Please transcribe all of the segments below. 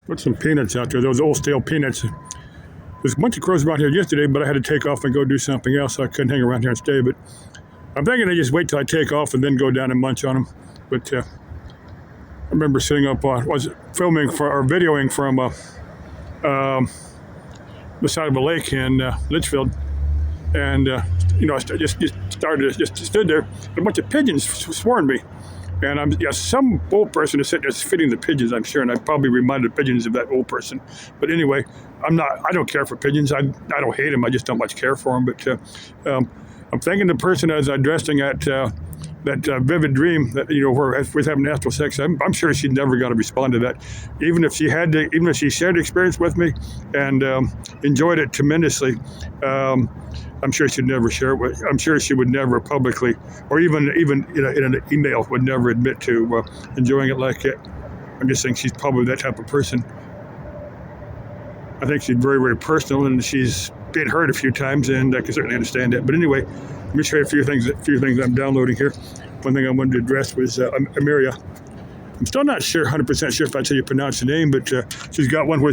Put some peanuts out there, those old stale peanuts. There's a bunch of crows around here yesterday, but I had to take off and go do something else, so I couldn't hang around here and stay. But I'm thinking I just wait till I take off and then go down and munch on them. But I remember sitting up, was filming or videoing from the side of a lake in Litchfield, and I just stood there. And a bunch of pigeons swarmed me. And some old person is sitting there feeding the pigeons, I'm sure, and I probably reminded pigeons of that old person. But anyway, I don't care for pigeons. I don't hate them. I just don't much care for them. But I'm thinking the person as I'm addressing at that vivid dream that where we're having astral sex. I'm sure she's never going to respond to that, even if she shared the experience with me and enjoyed it tremendously. I'm sure she'd never share it. I'm sure she would never publicly, or even in an email, would never admit to enjoying it like it. I'm just saying she's probably that type of person. I think she's very, very personal, and she's been hurt a few times, and I can certainly understand that. But anyway, let me show you a few things I'm downloading here. One thing I wanted to address was Amiria. I'm still not 100% sure if that's how you pronounce the name, but she's got one where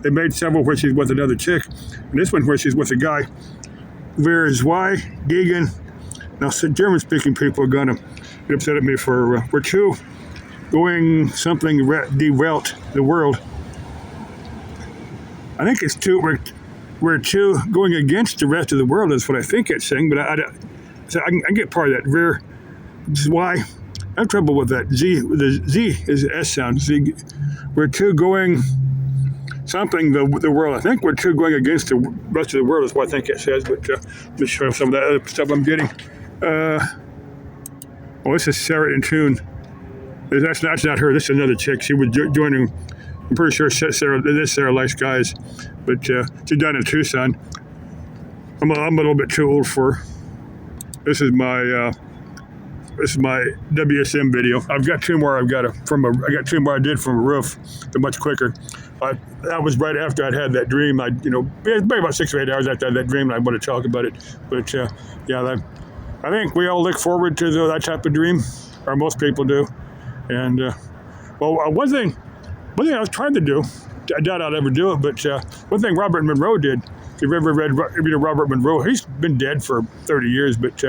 they made several where she's with another chick, and this one where she's with a guy. Where is why Gegan? Now, German-speaking people are gonna get upset at me for we're two going something derailed the world. I think it's two. We're two going against the rest of the world. Is what I think it's saying, but I can get part of that. Where is why? I have trouble with that. The Z is the S sound. Z. We're two going something the world. I think we're two going against the rest of the world is what I think it says. But let me show you some of that other stuff I'm getting. This is Sarah in Tune. That's not her. This is another chick. She was joining. I'm pretty sure Sarah likes guys, but she's down in Tucson. I'm a little bit too old for her. This is my WSM video. I've got two more. I got two more I did from a roof. They're much quicker. That was right after I'd had that dream. Maybe about 6 or 8 hours after I had that dream, and I want to talk about it. But I think we all look forward to that type of dream, or most people do. And one thing I was trying to do, I doubt I'll ever do it, but one thing Robert Monroe did. If you've ever read Robert Monroe, he's been dead for 30 years, but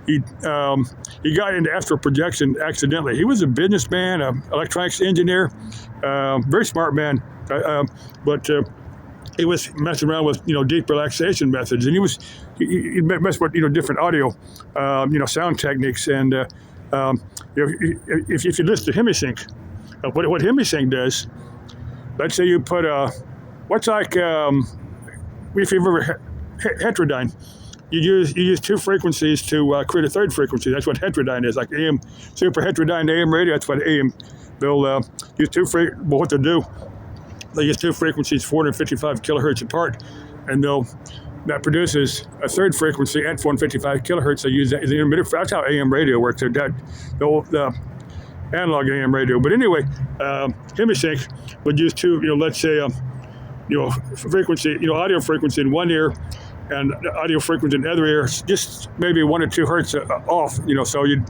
he got into astral projection accidentally. He was a businessman, an electronics engineer, very smart man, but he was messing around with deep relaxation methods, and he messed with different audio, sound techniques, and if you listen to Hemisync, what Hemisync does, let's say you put if you've ever heterodyne. You use two frequencies to create a third frequency. That's what heterodyne is, like AM, super heterodyne AM radio. That's what AM. They'll use what they'll do, they use two frequencies 455 kilohertz apart, and that produces a third frequency at 455 kilohertz. They use that as the intermittent. That's how AM radio works. The analog AM radio. But anyway, Hemisync would use two, let's say, frequency, audio frequency in one ear, and audio frequency in the other ear, just maybe 1 or 2 hertz off. So you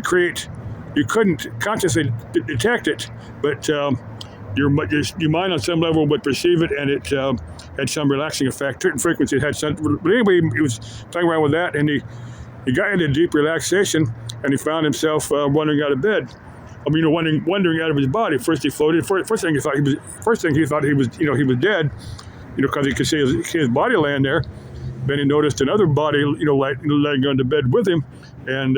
couldn't consciously detect it, but your mind on some level would perceive it, and it had some relaxing effect. Certain frequencies had some. But anyway, he was playing around with that, and he got into deep relaxation, and he found himself wandering out of bed. Wandering out of his body. First he floated. First thing he thought he was dead, because he could see his body laying there. Then he noticed another body, laying on the bed with him, and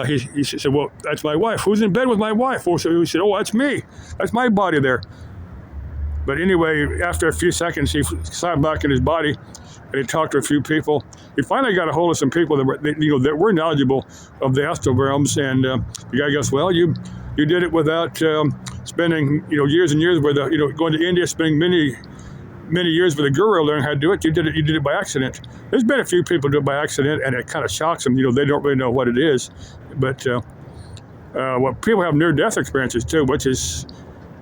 he said, "Well, that's my wife. Who's in bed with my wife?" So he said, "Oh, that's me. That's my body there." But anyway, after a few seconds, he sat back in his body, and he talked to a few people. He finally got a hold of some people that were knowledgeable of the astral realms, and the guy goes, "Well, you did it without spending years and years with going to India, spending many years with a guru learning how to do it. You did it by accident." There's been a few people do it by accident, and it kind of shocks them. They don't really know what it is, but people have near-death experiences too, which is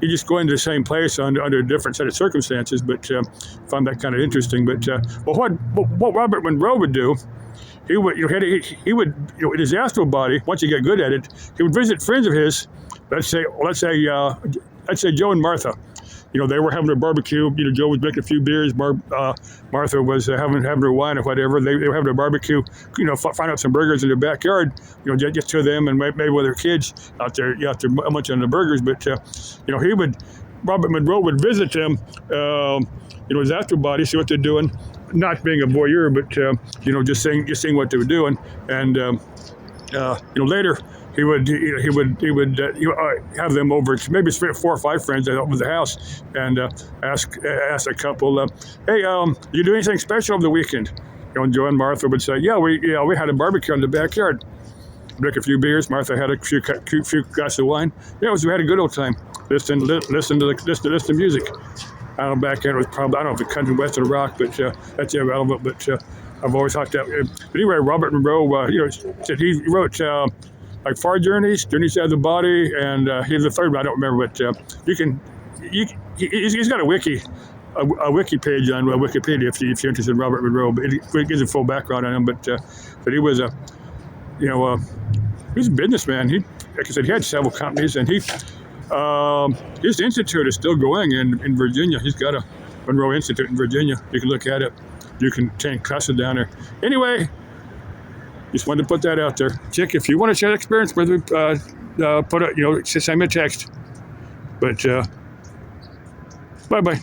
you just go into the same place under a different set of circumstances. But found that kind of interesting. But what Robert Monroe would do, he would in his astral body, once you get good at it, he would visit friends of his. Let's say I'd say Joe and Martha. They were having a barbecue. Joe was making a few beers. Martha was having her wine or whatever. They were having a barbecue. Find out some burgers in their backyard. Just to them and maybe with their kids out there munching on the burgers. But Robert Monroe would visit them. His after-body, see what they're doing. Not being a voyeur, but just seeing what they were doing. And later. He would have them over, maybe 4 or 5 friends over the house, and ask a couple, "Hey, you do anything special over the weekend?" And Joe and Martha would say, "Yeah, we had a barbecue in the backyard. Drink a few beers. Martha had a few glasses of wine. We had a good old time. Listen to music." I don't know, back then it was probably, I don't know if it's country, western, or rock, but that's irrelevant. But I've always thought that. But anyway, Robert Monroe, said he wrote. Like Far Journeys Out of the Body, and he's the third one, I don't remember, but he's got a wiki page on Wikipedia if you're interested in Robert Monroe, but it gives a full background on him, but he was he was a businessman. Like I said, he had several companies, and his institute is still going in Virginia. He's got a Monroe Institute in Virginia. You can look at it. You can take classes down there. Anyway, just wanted to put that out there. Chick, if you want to share experience with me, send me a text. But bye-bye.